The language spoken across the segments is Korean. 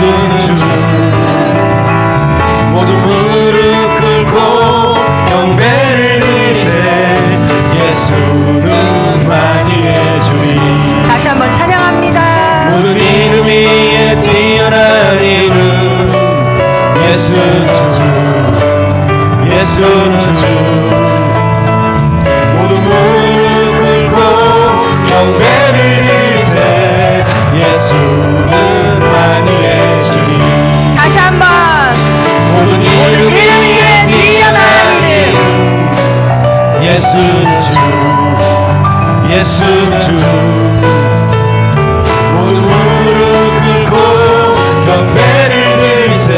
예수는 주 모두 무릎 꿇고 경배를 드리세 예수는 만유의 주님. 다시 한번 찬양합니다. 모든 이름 위에 뛰어난 이름 예수는 주 예수는 주 모두 무릎 꿇고 경배를 드리세 예수는 만유의 주님. 다시 한번 모든 이름 위에 뛰어난 이름 예수는 주 예수는 주 모두 무릎 꿇고 경배를 드리세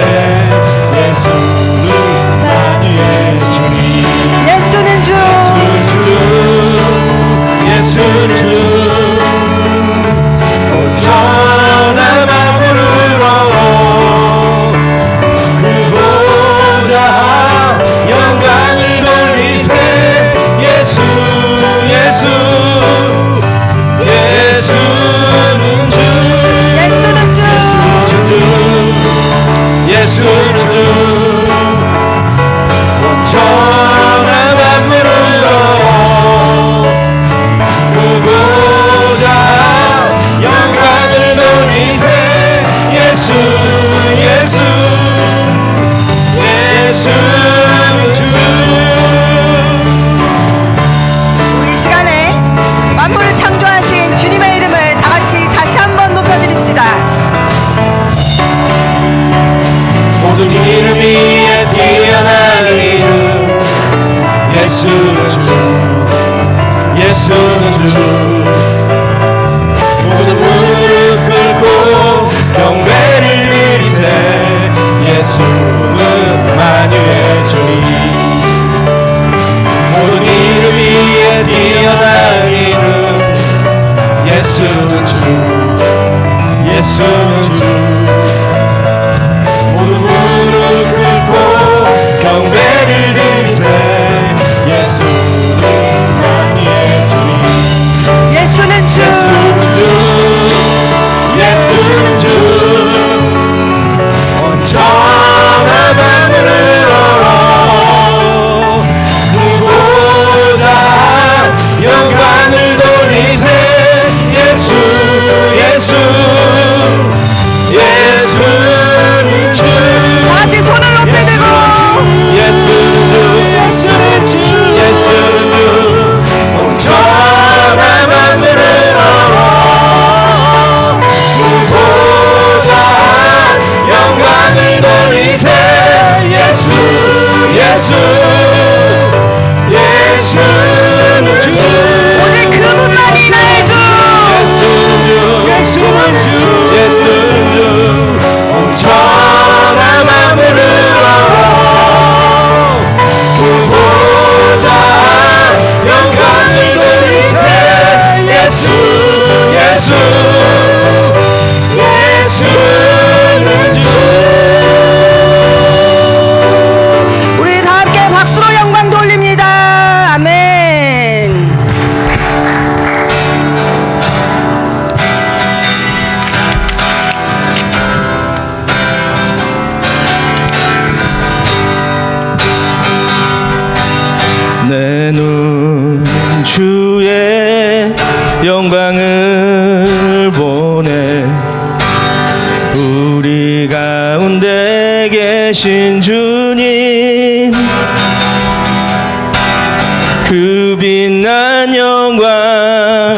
예수는 만유의 주님. 예수는 주 예수는 주 온전한 마음으로 그 보좌 영광을 돌리세 예수 예수 예수는 주 예수는 주 예수는 주 온전한 마음으로 그 보좌 영광을 돌리세 예수 예수 예수는 주. 우리 시간에 만물을 창조하신 주님의 이름을 다 같이 다시 한번 높여드립시다. 모든 이름 위에 뛰어난 이름 예수는 주 예수는 주 모두 무릎 꿇고 경배를 드리세 예수는 만유의 주님. 모든 이름 위에 뛰어난 이름 예수는 주 예수는 주 모두 무릎 꿇고 경배를 드리세 예수는 만유의 주님. 예수는 주 예수는 주 온전한 마음으로 그 보좌 영광을 돌리세 예수 예수 예수는 주. 다 같이 손을 높이 들고 예수는 주 예수는 주 온전한 마음으로 그 보좌 영광을 돌리세 예수 예수 예수는 주 오직 그분만이 나의 주. 예수는 주 예수는 주 온전한 마음으로 그 보좌 영광을 돌리세 예수 예수 예수는 주. 우리 다 함께 박수로 영광 돌립니다. 아멘. 내 눈 주의 영광을 보네 우리 가운데 계신 주님 그 빛난 영광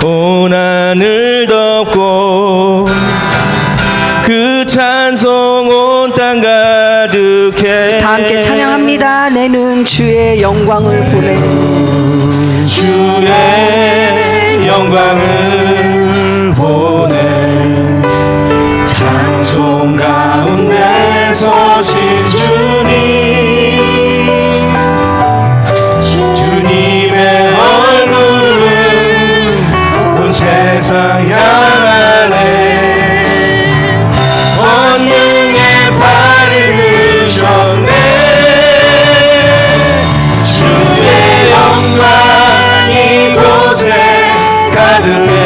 온 하늘 덮고 그 찬송 온 땅 가득해 다 함께 찬양합니다. 내는 주의 영광을 보내. 주의 영광을 보내 찬송 가운데 서신 주님 주님의 얼굴은 온 세상 향하네 권능의 발을 드셨네 주의 영광 이곳에 가득해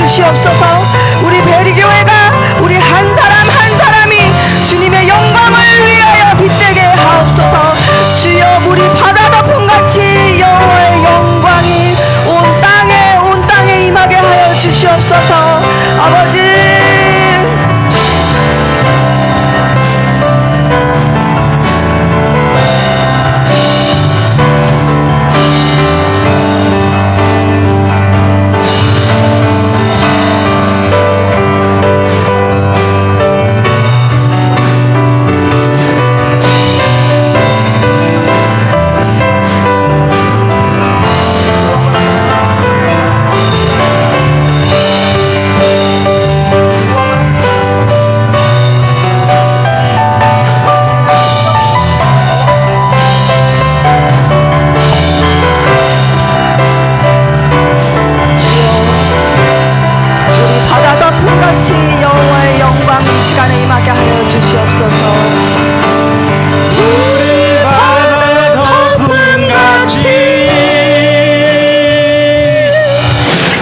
주시옵소서. 우리 베리교회가 우리 한 사람 한 사람이 주님의 영광을 위하여 빛되게 하옵소서. 주여 우리 바다 덮음같이 여호와의 영광이 온 땅에 임하게 하여 주시옵소서. 아버지 같이 여호와의 영광이 이 시간에 임하게 하여 주시옵소서. 우리 바다 덮음같이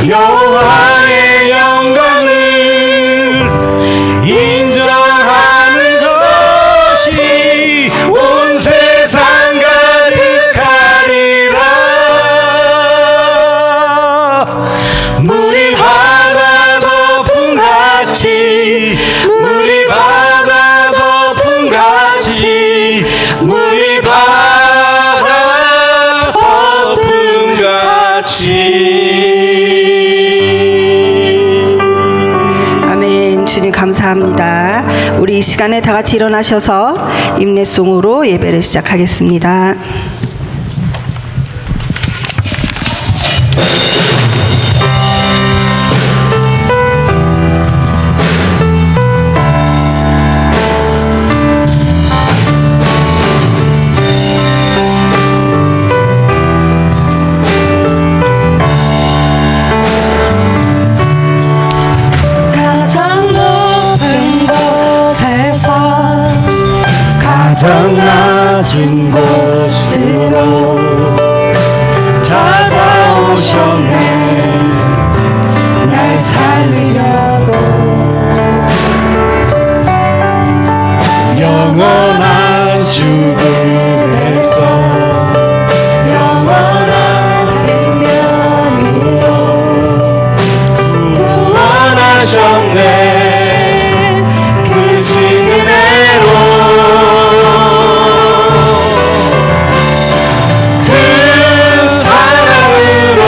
여호와의 영광을 인정하는 것이 온 세상 가득하리라. 물이 바다 덮음같이 물이 바다 덮음같이 물이 바다 덮음같이. 아멘. 주님 감사합니다. 우리 이 시간에 다 같이 일어나셔서 임내송으로 예배를 시작하겠습니다. 가장 낮은 곳으로 찾아오셨네. 날 살리려고 영원한 죽음에서 영원한 생명으로 구원하셨네. 크신 은혜로 그 사랑으로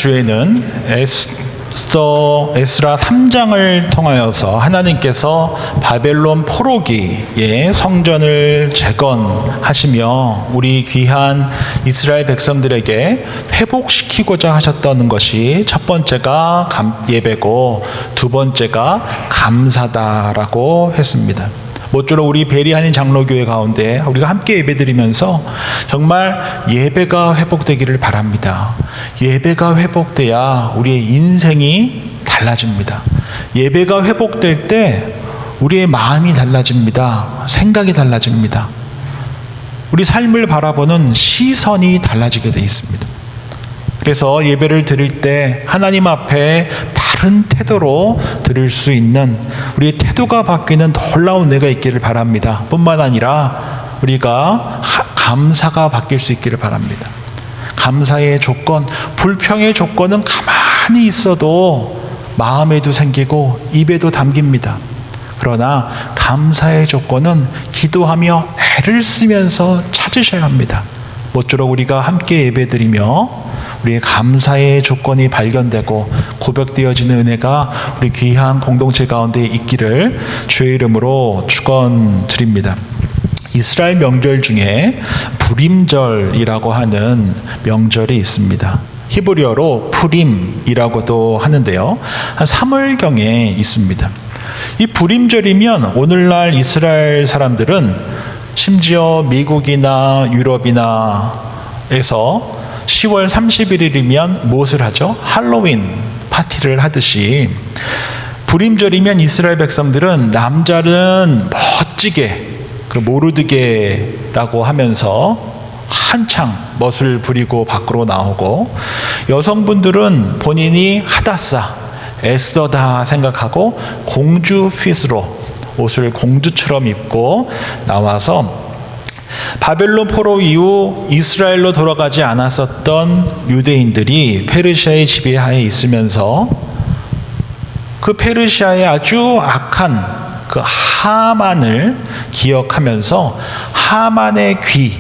주에는 에스라 3장을 통하여서 하나님께서 바벨론 포로기에 성전을 재건하시며 우리 귀한 이스라엘 백성들에게 회복시키고자 하셨던 것이 첫 번째가 예배고 두 번째가 감사다라고 했습니다. 모쪼록 우리 베리하는 장로교회 가운데 우리가 함께 예배드리면서 정말 예배가 회복되기를 바랍니다. 예배가 회복돼야 우리의 인생이 달라집니다. 예배가 회복될 때 우리의 마음이 달라집니다. 생각이 달라집니다. 우리 삶을 바라보는 시선이 달라지게 되어 있습니다. 그래서 예배를 드릴 때 하나님 앞에 바른 태도로 드릴 수 있는 우리의 태도가 바뀌는 놀라운 은혜가 있기를 바랍니다. 뿐만 아니라 우리가 감사가 바뀔 수 있기를 바랍니다. 감사의 조건, 불평의 조건은 가만히 있어도 마음에도 생기고 입에도 담깁니다. 그러나 감사의 조건은 기도하며 애를 쓰면서 찾으셔야 합니다. 모쪼록 우리가 함께 예배드리며 우리의 감사의 조건이 발견되고 고백되어지는 은혜가 우리 귀한 공동체 가운데 있기를 주의 이름으로 축원드립니다. 이스라엘 명절 중에 부림절이라고 하는 명절이 있습니다. 히브리어로 푸림이라고도 하는데요. 한 3월경에 있습니다. 이 부림절이면 오늘날 이스라엘 사람들은 심지어 미국이나 유럽이나에서 10월 31일이면 무엇을 하죠? 할로윈 파티를 하듯이 부림절이면 이스라엘 백성들은 남자는 멋지게 그 모르드게라고 하면서 한창 멋을 부리고 밖으로 나오고 여성분들은 본인이 하다사 에스더다 생각하고 공주 핏으로 옷을 공주처럼 입고 나와서 바벨론 포로 이후 이스라엘로 돌아가지 않았었던 유대인들이 페르시아의 지배하에 있으면서 그 페르시아의 아주 악한 그 하만을 기억하면서 하만의 귀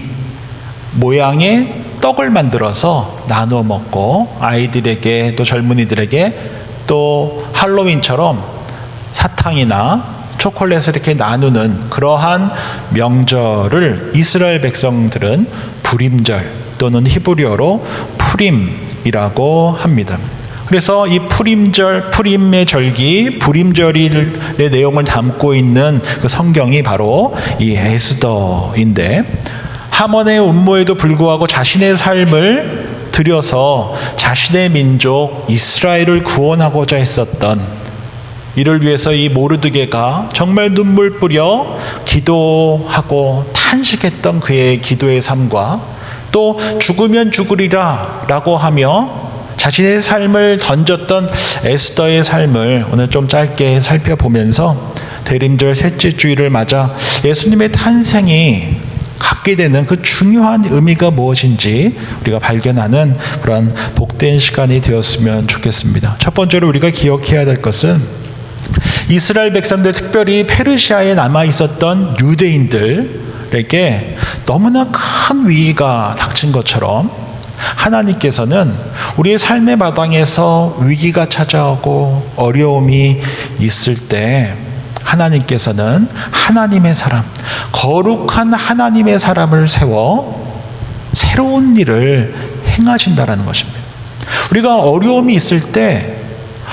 모양의 떡을 만들어서 나누어 먹고 아이들에게 또 젊은이들에게 또 할로윈처럼 사탕이나 초콜릿을 이렇게 나누는 그러한 명절을 이스라엘 백성들은 부림절 또는 히브리어로 푸림이라고 합니다. 그래서 이 푸림절, 푸림의 절기, 부림절의 내용을 담고 있는 그 성경이 바로 이 에스더인데 하몬의 음모에도 불구하고 자신의 삶을 들여서 자신의 민족 이스라엘을 구원하고자 했었던 이를 위해서 이 모르드게가 정말 눈물 뿌려 기도하고 탄식했던 그의 기도의 삶과 또 죽으면 죽으리라 라고 하며 자신의 삶을 던졌던 에스더의 삶을 오늘 좀 짧게 살펴보면서 대림절 셋째 주일을 맞아 예수님의 탄생이 갖게 되는 그 중요한 의미가 무엇인지 우리가 발견하는 그런 복된 시간이 되었으면 좋겠습니다. 첫 번째로 우리가 기억해야 될 것은 이스라엘 백성들, 특별히 페르시아에 남아 있었던 유대인들에게 너무나 큰 위기가 닥친 것처럼 하나님께서는 우리의 삶의 마당에서 위기가 찾아오고 어려움이 있을 때 하나님께서는 하나님의 사람, 거룩한 하나님의 사람을 세워 새로운 일을 행하신다라는 것입니다. 우리가 어려움이 있을 때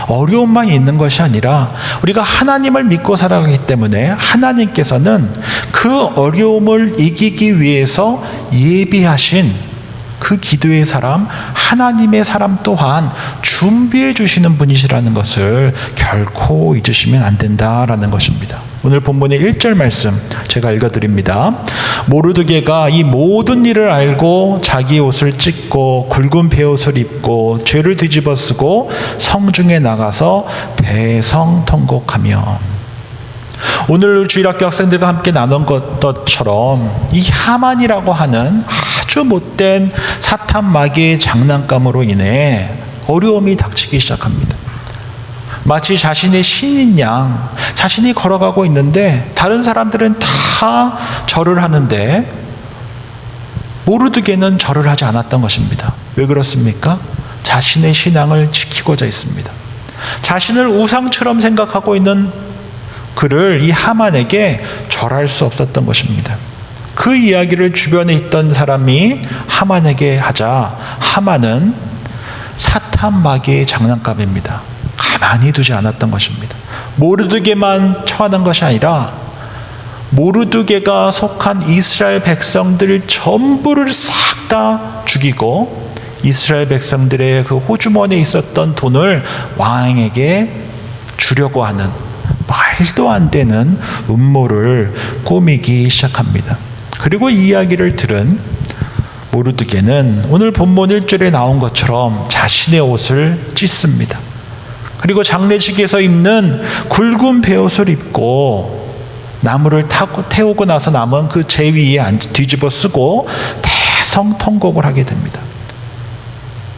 어려움만 있는 것이 아니라 우리가 하나님을 믿고 살아가기 때문에 하나님께서는 그 어려움을 이기기 위해서 예비하신 그 기도의 사람, 하나님의 사람 또한 준비해 주시는 분이시라는 것을 결코 잊으시면 안 된다라는 것입니다. 오늘 본문의 1절 말씀 제가 읽어드립니다. 모르드게가 이 모든 일을 알고 자기 옷을 찢고 굵은 베옷을 입고 죄를 뒤집어 쓰고 성중에 나가서 대성통곡하며 오늘 주일학교 학생들과 함께 나눈 것처럼 이 하만이라고 하는 아주 못된 사탄 마귀의 장난감으로 인해 어려움이 닥치기 시작합니다. 마치 자신의 신인 양 자신이 걸어가고 있는데 다른 사람들은 다 절을 하는데 모르드게는 절을 하지 않았던 것입니다. 왜 그렇습니까? 자신의 신앙을 지키고자 했습니다. 자신을 우상처럼 생각하고 있는 그를 이 하만에게 절할 수 없었던 것입니다. 그 이야기를 주변에 있던 사람이 하만에게 하자 하만은 사탄 마귀의 장난감입니다. 가만히 두지 않았던 것입니다. 모르드게만 처하는 것이 아니라 모르드게가 속한 이스라엘 백성들 전부를 싹 다 죽이고 이스라엘 백성들의 그 호주머니에 있었던 돈을 왕에게 주려고 하는 말도 안 되는 음모를 꾸미기 시작합니다. 그리고 이 이야기를 들은 모르드게는 오늘 본문 1절에 나온 것처럼 자신의 옷을 찢습니다. 그리고 장례식에서 입는 굵은 베옷을 입고 나무를 태우고 나서 남은 그 재 위에 뒤집어 쓰고 대성통곡을 하게 됩니다.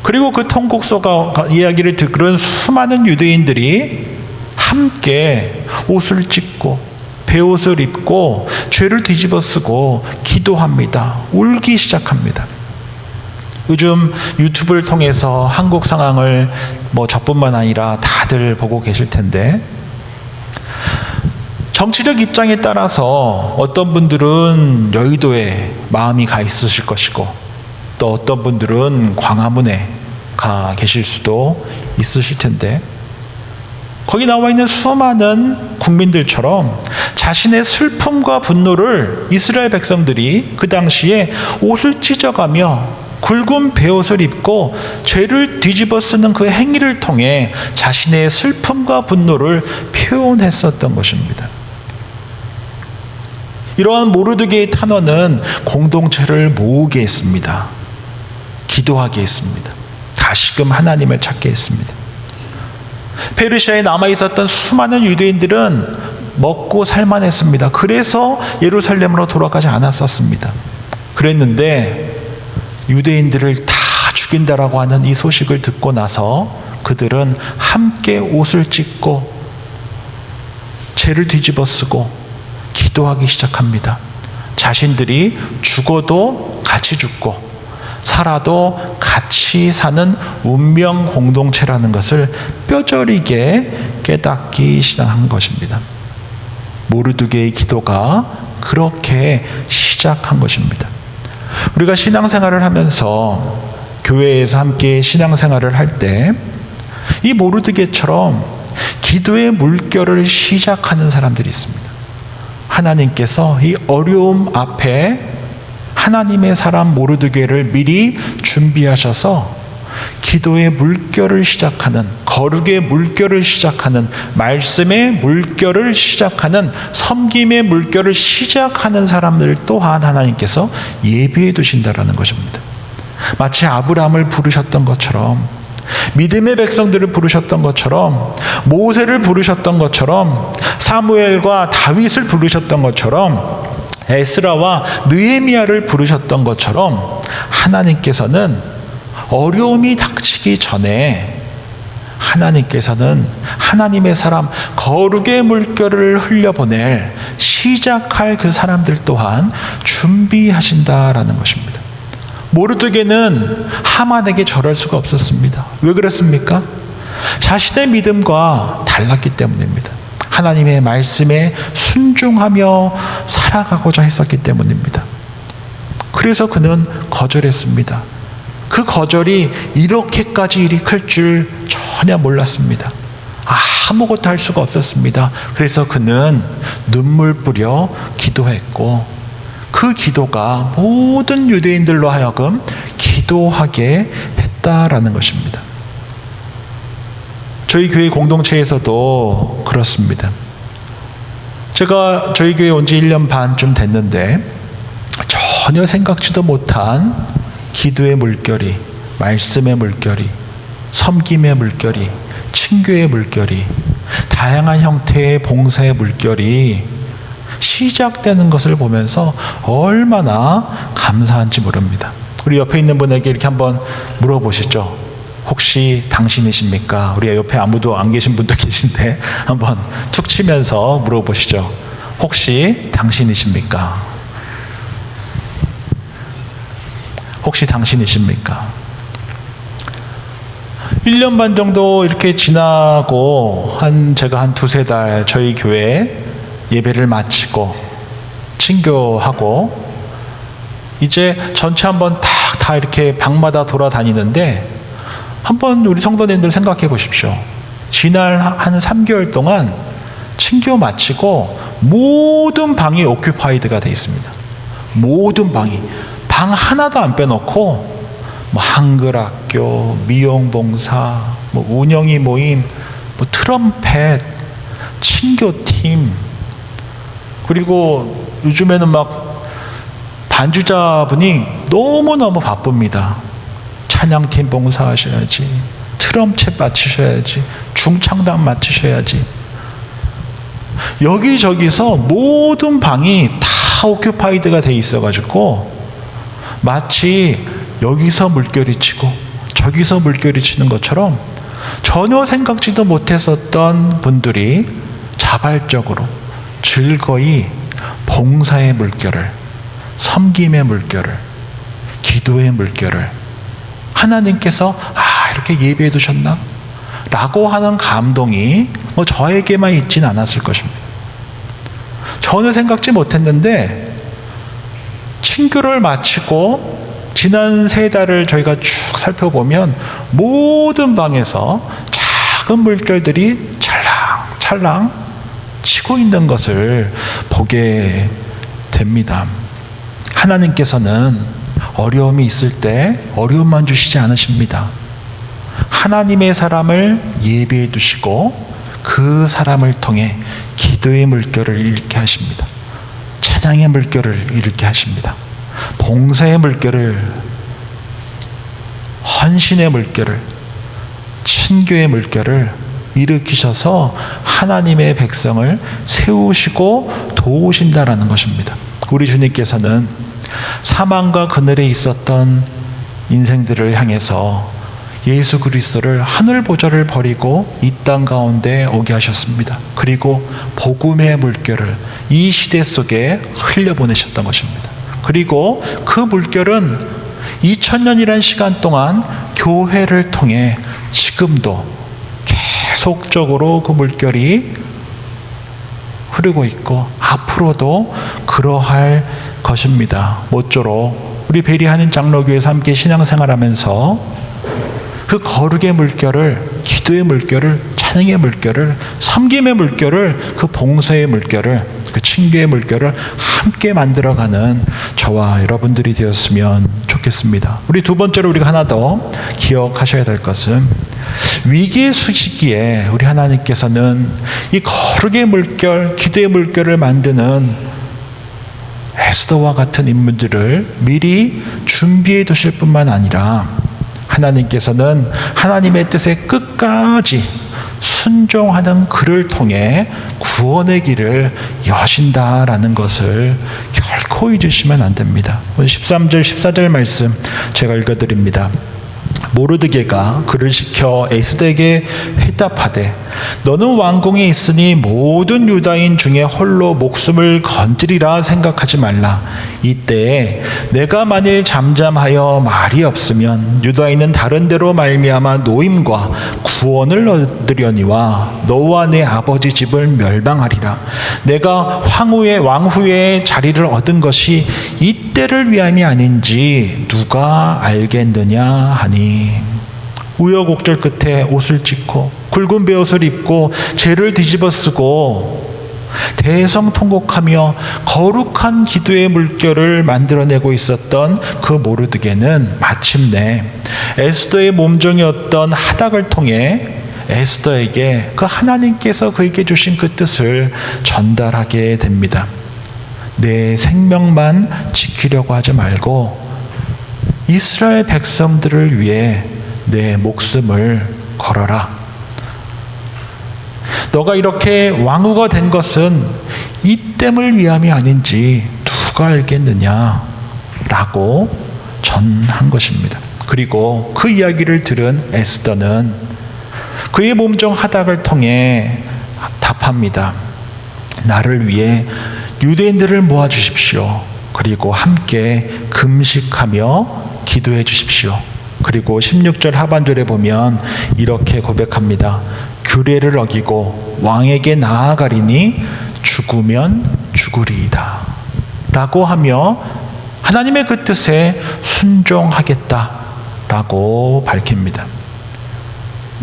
그리고 그 통곡소가 이야기를 듣는 수많은 유대인들이 함께 옷을 찢고 베옷을 입고 죄를 뒤집어 쓰고 기도합니다. 울기 시작합니다. 요즘 유튜브를 통해서 한국 상황을 저뿐만 아니라 다들 보고 계실 텐데 정치적 입장에 따라서 어떤 분들은 여의도에 마음이 가 있으실 것이고 또 어떤 분들은 광화문에 가 계실 수도 있으실 텐데 거기 나와 있는 수많은 국민들처럼 자신의 슬픔과 분노를 이스라엘 백성들이 그 당시에 옷을 찢어가며 굵은 베옷을 입고 죄를 뒤집어 쓰는 그 행위를 통해 자신의 슬픔과 분노를 표현했었던 것입니다. 이러한 모르드게의 탄원은 공동체를 모으게 했습니다. 기도하게 했습니다. 다시금 하나님을 찾게 했습니다. 페르시아에 남아있었던 수많은 유대인들은 먹고 살만했습니다. 그래서 예루살렘으로 돌아가지 않았었습니다. 그랬는데 유대인들을 다 죽인다라고 하는 이 소식을 듣고 나서 그들은 함께 옷을 찢고 죄를 뒤집어 쓰고 기도하기 시작합니다. 자신들이 죽어도 같이 죽고 살아도 같이 사는 운명 공동체라는 것을 뼈저리게 깨닫기 시작한 것입니다. 모르드게의 기도가 그렇게 시작한 것입니다. 우리가 신앙생활을 하면서 교회에서 함께 신앙생활을 할 때 이 모르드게처럼 기도의 물결을 시작하는 사람들이 있습니다. 하나님께서 이 어려움 앞에 하나님의 사람 모르드게를 미리 준비하셔서 기도의 물결을 시작하는, 거룩의 물결을 시작하는, 말씀의 물결을 시작하는, 섬김의 물결을 시작하는 사람들 또한 하나님께서 예비해 두신다라는 것입니다. 마치 아브라함을 부르셨던 것처럼, 믿음의 백성들을 부르셨던 것처럼, 모세를 부르셨던 것처럼, 사무엘과 다윗을 부르셨던 것처럼, 에스라와 느헤미야를 부르셨던 것처럼 하나님께서는 어려움이 닥치기 전에 하나님께서는 하나님의 사람 거룩의 물결을 흘려보낼 시작할 그 사람들 또한 준비하신다라는 것입니다. 모르드게는 하만에게 절할 수가 없었습니다. 왜 그랬습니까? 자신의 믿음과 달랐기 때문입니다. 하나님의 말씀에 순종하며 살아가고자 했었기 때문입니다. 그래서 그는 거절했습니다. 그 거절이 이렇게까지 일이 클 줄 전혀 몰랐습니다. 아무것도 할 수가 없었습니다. 그래서 그는 눈물 뿌려 기도했고 그 기도가 모든 유대인들로 하여금 기도하게 했다라는 것입니다. 저희 교회 공동체에서도 그렇습니다. 제가 저희 교회 온 지 1년 반쯤 됐는데 전혀 생각지도 못한 기도의 물결이, 말씀의 물결이, 섬김의 물결이, 친교의 물결이, 다양한 형태의 봉사의 물결이 시작되는 것을 보면서 얼마나 감사한지 모릅니다. 우리 옆에 있는 분에게 이렇게 한번 물어보시죠. 혹시 당신이십니까? 우리 옆에 아무도 안 계신 분도 계신데 한번 툭 치면서 물어보시죠. 혹시 당신이십니까? 혹시 당신이십니까? 1년 반 정도 이렇게 지나고 제가 한 두세 달 저희 교회 예배를 마치고 친교하고 이제 전체 한번 다 이렇게 방마다 돌아다니는데 한번 우리 성도님들 생각해 보십시오. 지난 한 3개월 동안 친교 마치고 모든 방이 오큐파이드가 돼 있습니다. 모든 방이 방 하나도 안 빼놓고 뭐 한글학교, 미용봉사, 뭐 운영이 모임, 뭐 트럼펫, 친교팀, 그리고 요즘에는 막 반주자분이 너무너무 바쁩니다. 찬양팀 봉사하셔야지, 트럼펫 맡으셔야지, 중창단 맡으셔야지. 여기저기서 모든 방이 다 오큐파이드가 돼 있어가지고 마치 여기서 물결이 치고 저기서 물결이 치는 것처럼 전혀 생각지도 못했었던 분들이 자발적으로 즐거이 봉사의 물결을, 섬김의 물결을, 기도의 물결을 하나님께서 이렇게 예배해 두셨나? 라고 하는 감동이 뭐 저에게만 있진 않았을 것입니다. 전혀 생각지 못했는데 친교를 마치고 지난 3달을 저희가 쭉 살펴보면 모든 방에서 작은 물결들이 찰랑찰랑 치고 있는 것을 보게 됩니다. 하나님께서는 어려움이 있을 때 어려움만 주시지 않으십니다. 하나님의 사람을 예비해 두시고 그 사람을 통해 기도의 물결을 일으키게 하십니다. 찬양의 물결을 일으키게 하십니다. 봉사의 물결을, 헌신의 물결을, 친교의 물결을 일으키셔서 하나님의 백성을 세우시고 도우신다라는 것입니다. 우리 주님께서는 사망과 그늘에 있었던 인생들을 향해서 예수 그리스도를 하늘 보좌를 버리고 이 땅 가운데 오게 하셨습니다. 그리고 복음의 물결을 이 시대 속에 흘려보내셨던 것입니다. 그리고 그 물결은 2000년이라는 시간 동안 교회를 통해 지금도 계속적으로 그 물결이 흐르고 있고 앞으로도 그러할 것입니다. 모쪼록 우리 베리하는 장로교회에서 함께 신앙생활하면서 그 거룩의 물결을, 기도의 물결을, 찬양의 물결을, 섬김의 물결을, 그 봉사의 물결을, 그 친교의 물결을 함께 만들어가는 저와 여러분들이 되었으면 좋겠습니다. 우리 두 번째로 우리가 하나 더 기억하셔야 될 것은 위기의 시기에 우리 하나님께서는 이 거룩의 물결, 기도의 물결을 만드는 에스더와 같은 인물들을 미리 준비해 두실 뿐만 아니라 하나님께서는 하나님의 뜻에 끝까지 순종하는 그를 통해 구원의 길을 여신다라는 것을 결코 잊으시면 안 됩니다. 오늘 13절 14절 말씀 제가 읽어드립니다. 모르드게가 그를 시켜 에스더에게 회답하되 너는 왕궁에 있으니 모든 유다인 중에 홀로 목숨을 건지리라 생각하지 말라. 이때에 내가 만일 잠잠하여 말이 없으면 유다인은 다른 데로 말미암아 노임과 구원을 얻으려니와 너와 내 아버지 집을 멸망하리라. 내가 왕후의 자리를 얻은 것이 이때를 위함이 아닌지 누가 알겠느냐 하니 우여곡절 끝에 옷을 찢고 굵은 베옷을 입고 죄를 뒤집어 쓰고 대성통곡하며 거룩한 기도의 물결을 만들어내고 있었던 그 모르드게는 마침내 에스더의 몸종이었던 하닥을 통해 에스더에게 그 하나님께서 그에게 주신 그 뜻을 전달하게 됩니다. 내 생명만 지키려고 하지 말고 이스라엘 백성들을 위해 내 목숨을 걸어라. 너가 이렇게 왕후가 된 것은 이 땜을 위함이 아닌지 누가 알겠느냐 라고 전한 것입니다. 그리고 그 이야기를 들은 에스더는 그의 몸종 하닥을 통해 답합니다. 나를 위해 유대인들을 모아주십시오. 그리고 함께 금식하며 기도해 주십시오. 그리고 16절 하반절에 보면 이렇게 고백합니다. 규례를 어기고 왕에게 나아가리니 죽으면 죽으리이다 라고 하며 하나님의 그 뜻에 순종하겠다 라고 밝힙니다.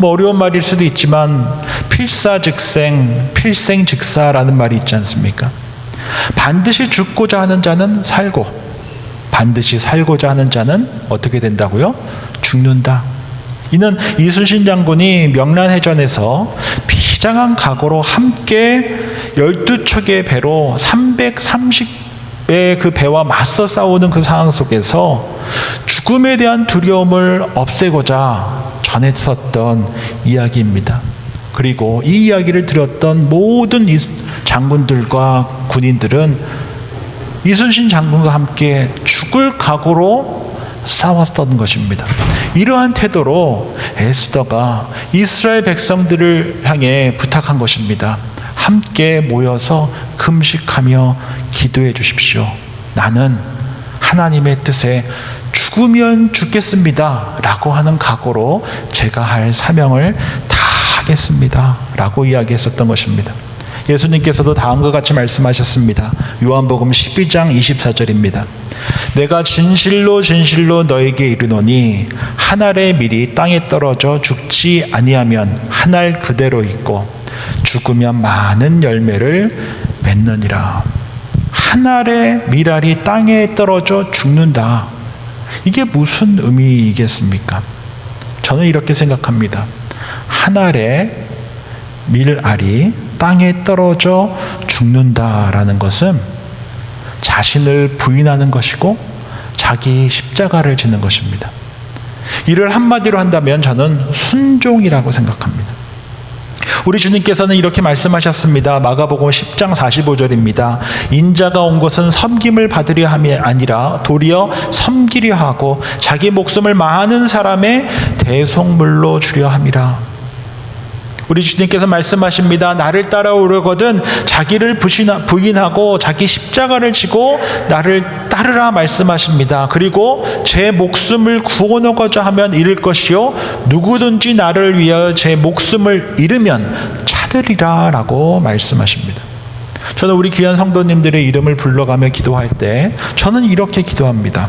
어려운 말일 수도 있지만 필사즉생, 필생즉사라는 말이 있지 않습니까? 반드시 죽고자 하는 자는 살고 반드시 살고자 하는 자는 어떻게 된다고요? 죽는다. 이는 이순신 장군이 명란해전에서 비장한 각오로 함께 12척의 배로 330배의 그 배와 맞서 싸우는 그 상황 속에서 죽음에 대한 두려움을 없애고자 전했었던 이야기입니다. 그리고 이 이야기를 들었던 모든 장군들과 군인들은 이순신 장군과 함께 죽을 각오로 싸웠던 것입니다. 이러한 태도로 에스더가 이스라엘 백성들을 향해 부탁한 것입니다. 함께 모여서 금식하며 기도해 주십시오. 나는 하나님의 뜻에 죽으면 죽겠습니다 라고 하는 각오로 제가 할 사명을 다 하겠습니다 라고 이야기했었던 것입니다. 예수님께서도 다음과 같이 말씀하셨습니다. 요한복음 12장 24절입니다. 내가 진실로 진실로 너에게 이르노니 한 알의 밀이 땅에 떨어져 죽지 아니하면 한 알 그대로 있고 죽으면 많은 열매를 맺느니라. 한 알의 밀알이 땅에 떨어져 죽는다. 이게 무슨 의미이겠습니까? 저는 이렇게 생각합니다. 한 알의 밀알이 땅에 떨어져 죽는다라는 것은 자신을 부인하는 것이고 자기 십자가를 지는 것입니다. 이를 한마디로 한다면 저는 순종이라고 생각합니다. 우리 주님께서는 이렇게 말씀하셨습니다. 마가복음 10장 45절입니다. 인자가 온 것은 섬김을 받으려 함이 아니라 도리어 섬기려 하고 자기 목숨을 많은 사람의 대속물로 주려 함이라. 우리 주님께서 말씀하십니다. 나를 따라오려거든 자기를 부인하고 자기 십자가를 지고 나를 따르라 말씀하십니다. 그리고 제 목숨을 구원하고자 하면 잃을 것이요 누구든지 나를 위하여 제 목숨을 잃으면 찾으리라 라고 말씀하십니다. 저는 우리 귀한 성도님들의 이름을 불러가며 기도할 때 저는 이렇게 기도합니다.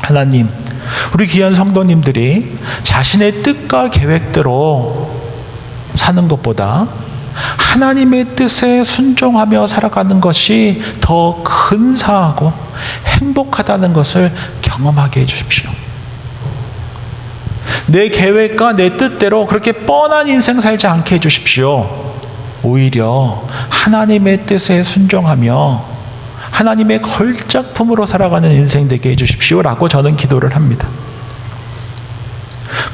하나님, 우리 귀한 성도님들이 자신의 뜻과 계획대로 사는 것보다 하나님의 뜻에 순종하며 살아가는 것이 더 근사하고 행복하다는 것을 경험하게 해주십시오. 내 계획과 내 뜻대로 그렇게 뻔한 인생 살지 않게 해주십시오. 오히려 하나님의 뜻에 순종하며 하나님의 걸작품으로 살아가는 인생 되게 해주십시오 라고 저는 기도를 합니다.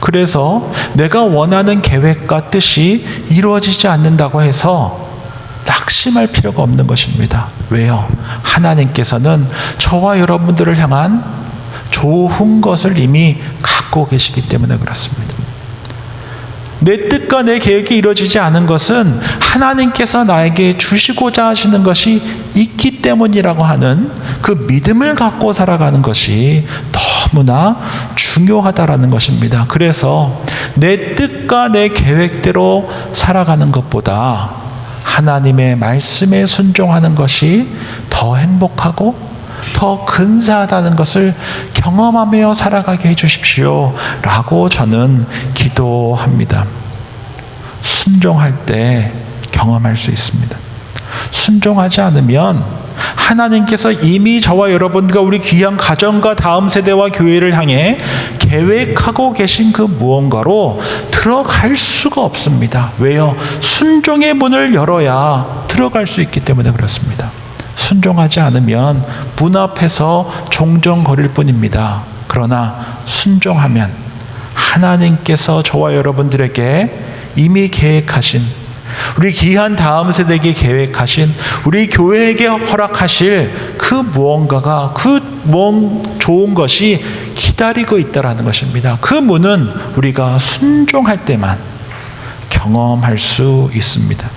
그래서 내가 원하는 계획과 뜻이 이루어지지 않는다고 해서 낙심할 필요가 없는 것입니다. 왜요? 하나님께서는 저와 여러분들을 향한 좋은 것을 이미 갖고 계시기 때문에 그렇습니다. 내 뜻과 내 계획이 이루어지지 않은 것은 하나님께서 나에게 주시고자 하시는 것이 있기 때문이라고 하는 그 믿음을 갖고 살아가는 것이 너무나 중요하다라는 것입니다. 그래서 내 뜻과 내 계획대로 살아가는 것보다 하나님의 말씀에 순종하는 것이 더 행복하고 더 근사하다는 것을 경험하며 살아가게 해주십시오 라고 저는 기도합니다. 순종할 때 경험할 수 있습니다. 순종하지 않으면 하나님께서 이미 저와 여러분과 우리 귀한 가정과 다음 세대와 교회를 향해 계획하고 계신 그 무언가로 들어갈 수가 없습니다. 왜요? 순종의 문을 열어야 들어갈 수 있기 때문에 그렇습니다. 순종하지 않으면 문 앞에서 종종거릴 뿐입니다. 그러나 순종하면 하나님께서 저와 여러분들에게 이미 계획하신 우리 귀한 다음 세대에게 계획하신 우리 교회에게 허락하실 그 무언가가 좋은 것이 기다리고 있다라는 것입니다. 그 문은 우리가 순종할 때만 경험할 수 있습니다.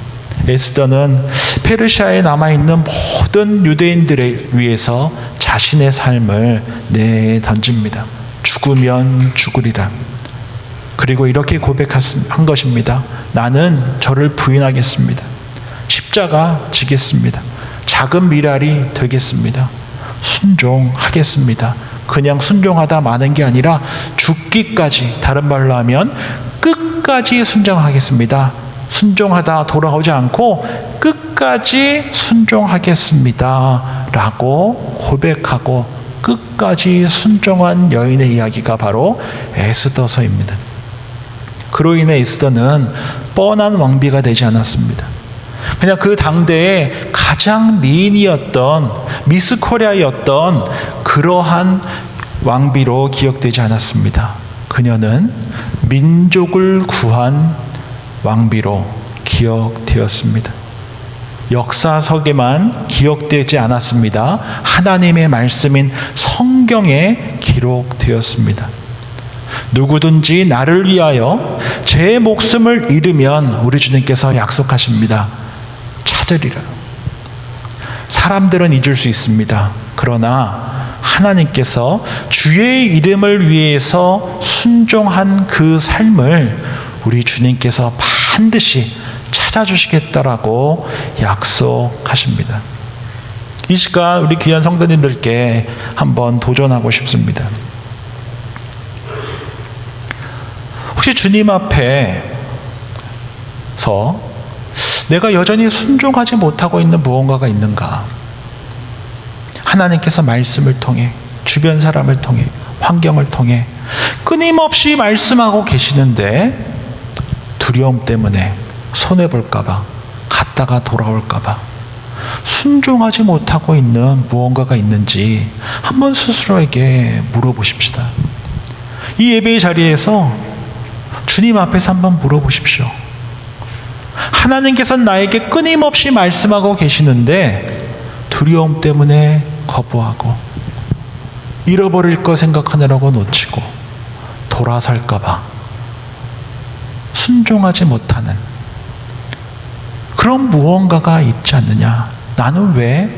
에스더는 페르시아에 남아있는 모든 유대인들에 위해서 자신의 삶을 내던집니다. 죽으면 죽으리라. 그리고 이렇게 고백한 것입니다. 나는 저를 부인하겠습니다. 십자가 지겠습니다. 작은 미랄이 되겠습니다. 순종하겠습니다. 그냥 순종하다 마는 게 아니라 죽기까지, 다른 말로 하면 끝까지 순종하겠습니다. 순종하다 돌아오지 않고 끝까지 순종하겠습니다 라고 고백하고 끝까지 순종한 여인의 이야기가 바로 에스더서입니다. 그로 인해 에스더는 뻔한 왕비가 되지 않았습니다. 그냥 그 당대에 가장 미인이었던, 미스 코리아였던 그러한 왕비로 기억되지 않았습니다. 그녀는 민족을 구한 왕비로 기억되었습니다. 역사석에만 기억되지 않았습니다. 하나님의 말씀인 성경에 기록되었습니다. 누구든지 나를 위하여 제 목숨을 잃으면 우리 주님께서 약속하십니다. 찾으리라. 사람들은 잊을 수 있습니다. 그러나 하나님께서 주의 이름을 위해서 순종한 그 삶을 우리 주님께서 반드시 찾아주시겠다라고 약속하십니다. 이 시간 우리 귀한 성도님들께 한번 도전하고 싶습니다. 혹시 주님 앞에서 내가 여전히 순종하지 못하고 있는 무언가가 있는가? 하나님께서 말씀을 통해, 주변 사람을 통해, 환경을 통해 끊임없이 말씀하고 계시는데 두려움 때문에 손해볼까봐, 갔다가 돌아올까봐 순종하지 못하고 있는 무언가가 있는지 한번 스스로에게 물어보십시다. 이 예배의 자리에서 주님 앞에서 한번 물어보십시오. 하나님께서는 나에게 끊임없이 말씀하고 계시는데 두려움 때문에 거부하고 잃어버릴 거 생각하느라고 놓치고 돌아설까봐 순종하지 못하는 그런 무언가가 있지 않느냐? 나는 왜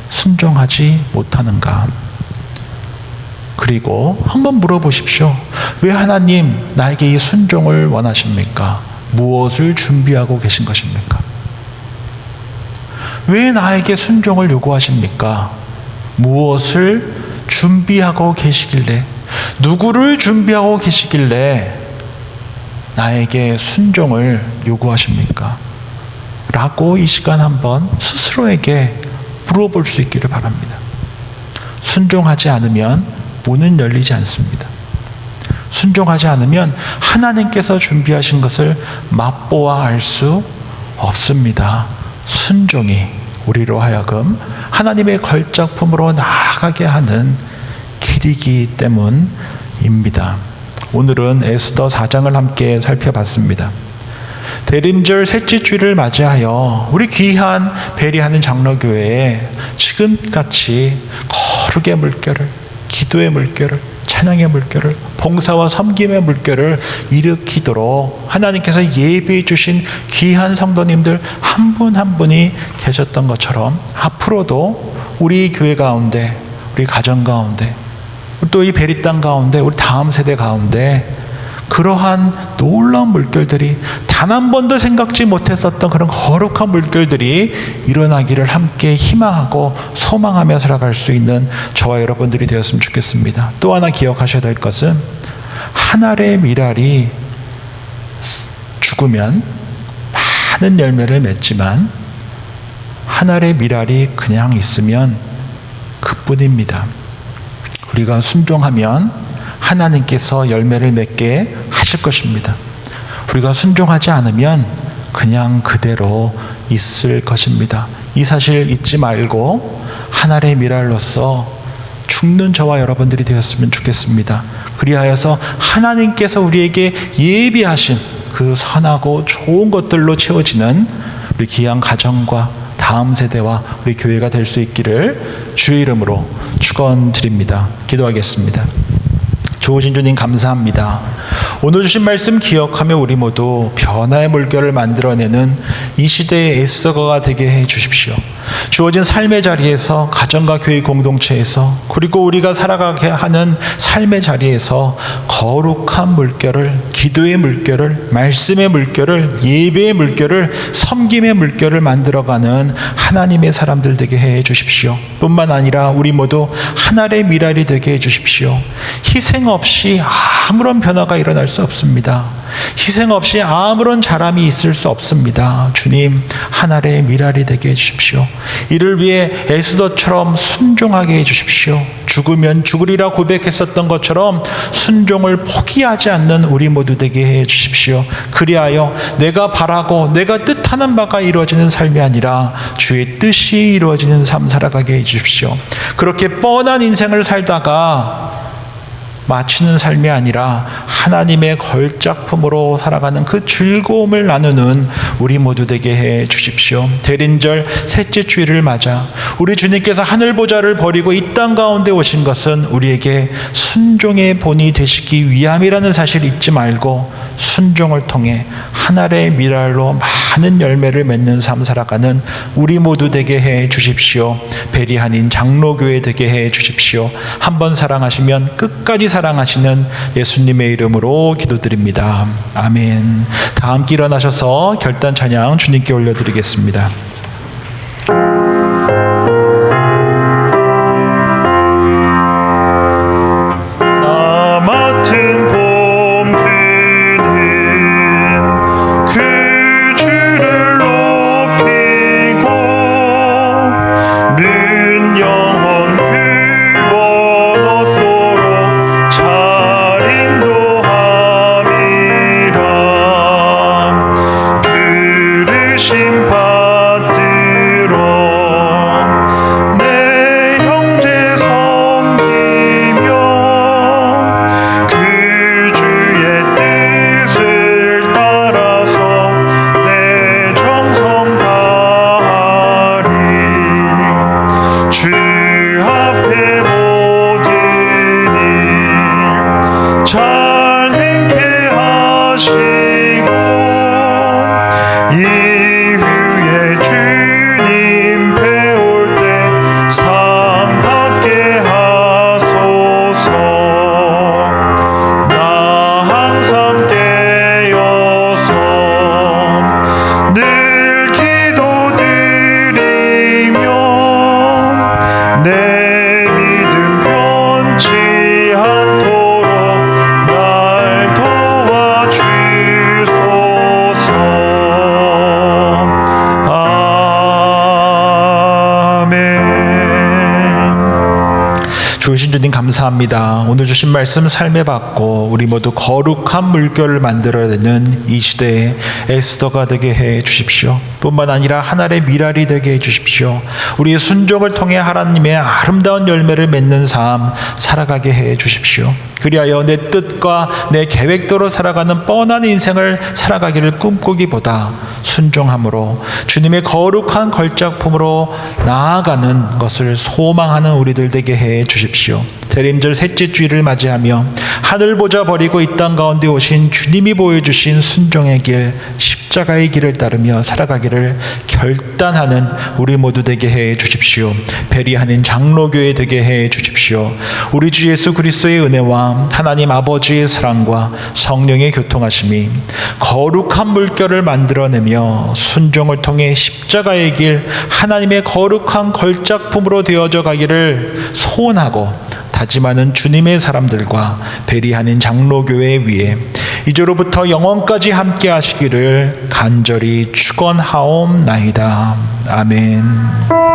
순종하지 못하는가? 그리고 한번 물어보십시오. 왜 하나님 나에게 이 순종을 원하십니까? 무엇을 준비하고 계신 것입니까? 왜 나에게 순종을 요구하십니까? 무엇을 준비하고 계시길래, 누구를 준비하고 계시길래 나에게 순종을 요구하십니까? 라고 이 시간 한번 스스로에게 물어볼 수 있기를 바랍니다. 순종하지 않으면 문은 열리지 않습니다. 순종하지 않으면 하나님께서 준비하신 것을 맛보아 알 수 없습니다. 순종이 우리로 하여금 하나님의 걸작품으로 나아가게 하는 길이기 때문입니다. 오늘은 에스더 4장을 함께 살펴봤습니다. 대림절 셋째 주일을 맞이하여 우리 귀한 베리하는 장로교회에 지금같이 거룩의 물결을, 기도의 물결을, 찬양의 물결을, 봉사와 섬김의 물결을 일으키도록 하나님께서 예비해 주신 귀한 성도님들 한 분 한 분이 계셨던 것처럼 앞으로도 우리 교회 가운데, 우리 가정 가운데, 또 이 베리 땅 가운데, 우리 다음 세대 가운데 그러한 놀라운 물결들이 단 한 번도 생각지 못했었던 그런 거룩한 물결들이 일어나기를 함께 희망하고 소망하며 살아갈 수 있는 저와 여러분들이 되었으면 좋겠습니다. 또 하나 기억하셔야 될 것은 한 알의 미랄이 죽으면 많은 열매를 맺지만 한 알의 미랄이 그냥 있으면 그뿐입니다. 우리가 순종하면 하나님께서 열매를 맺게 하실 것입니다. 우리가 순종하지 않으면 그냥 그대로 있을 것입니다. 이 사실 잊지 말고 한 알의 미랄로서 죽는 저와 여러분들이 되었으면 좋겠습니다. 그리하여서 하나님께서 우리에게 예비하신 그 선하고 좋은 것들로 채워지는 우리 귀한 가정과 다음 세대와 우리 교회가 될 수 있기를 주의 이름으로 축원드립니다. 기도하겠습니다. 좋으신 주님 감사합니다. 오늘 주신 말씀 기억하며 우리 모두 변화의 물결을 만들어내는 이 시대의 에스더가 되게 해 주십시오. 주어진 삶의 자리에서, 가정과 교회 공동체에서, 그리고 우리가 살아가게 하는 삶의 자리에서 거룩한 물결을, 기도의 물결을, 말씀의 물결을, 예배의 물결을, 섬김의 물결을 만들어가는 하나님의 사람들 되게 해 주십시오. 뿐만 아니라 우리 모두 하나의 미랄이 되게 해 주십시오. 희생 없이 아무런 변화가 일어날 수 없습니다. 희생 없이 아무런 자람이 있을 수 없습니다. 주님, 하나의 미랄이 되게 해주십시오. 이를 위해 에스더처럼 순종하게 해주십시오. 죽으면 죽으리라 고백했었던 것처럼 순종을 포기하지 않는 우리 모두 되게 해주십시오. 그리하여 내가 바라고 내가 뜻하는 바가 이루어지는 삶이 아니라 주의 뜻이 이루어지는 삶 살아가게 해주십시오. 그렇게 뻔한 인생을 살다가 마치는 삶이 아니라 하나님의 걸작품으로 살아가는 그 즐거움을 나누는 우리 모두 되게 해 주십시오. 대린절 셋째 주일을 맞아 우리 주님께서 하늘 보좌를 버리고 이 땅 가운데 오신 것은 우리에게 순종의 본이 되시기 위함이라는 사실 잊지 말고 순종을 통해 하나의 미랄로 많은 열매를 맺는 삶 살아가는 우리 모두 되게 해 주십시오. 베리한인 장로교회 되게 해 주십시오. 한 번 사랑하시면 끝까지 사랑하시는 예수님의 이름으로 기도드립니다. 아멘. 다 함께 일어나셔서 결단 찬양 주님께 올려드리겠습니다. 나 맡은 봄 그는 그 주를 높이고 는 영혼 구원 얻도록 잘 인도함이라. 부르심 받들어 내 형제 섬기며 그 주의 뜻을 따라서 내 정성 다하리. 주 앞에 모든 일 잘 행케 하시고 이후에 주님 배울 때 상 받게 하소서. 나 항상 깨어서 늘 기도드리며 내 믿음 변치 않도록 날 도와주소서. 아멘. 좋으신 주님 감사합니다. 오늘 주신 말씀 삶에 받고 우리 모두 거룩한 물결을 만들어내는 이 시대에 에스더가 되게 해 주십시오. 뿐만 아니라 하나의 미랄이 되게 해 주십시오. 우리의 순종을 통해 하나님의 아름다운 열매를 맺는 삶 살아가게 해 주십시오. 그리하여 내 뜻과 내 계획대로 살아가는 뻔한 인생을 살아가기를 꿈꾸기보다 순종함으로 주님의 거룩한 걸작품으로 나아가는 것을 소망하는 우리들 되게 해 주십시오. 대림절 셋째 주일을 맞이하며 하늘 보좌 버리고 이 땅 가운데 오신 주님이 보여주신 순종의 길, 십자가의 길을 따르며 살아가기를 결단하는 우리 모두 되게 해 주십시오. 베리하는 장로교회 되게 해 주십시오. 우리 주 예수 그리스도의 은혜와 하나님 아버지의 사랑과 성령의 교통하심이 거룩한 물결을 만들어내며 순종을 통해 십자가의 길, 하나님의 거룩한 걸작품으로 되어져 가기를 소원하고 다짐하는 주님의 사람들과 베리하는 장로교회 위에 이제로부터 영원까지 함께 하시기를 간절히 축원하옵나이다. 아멘.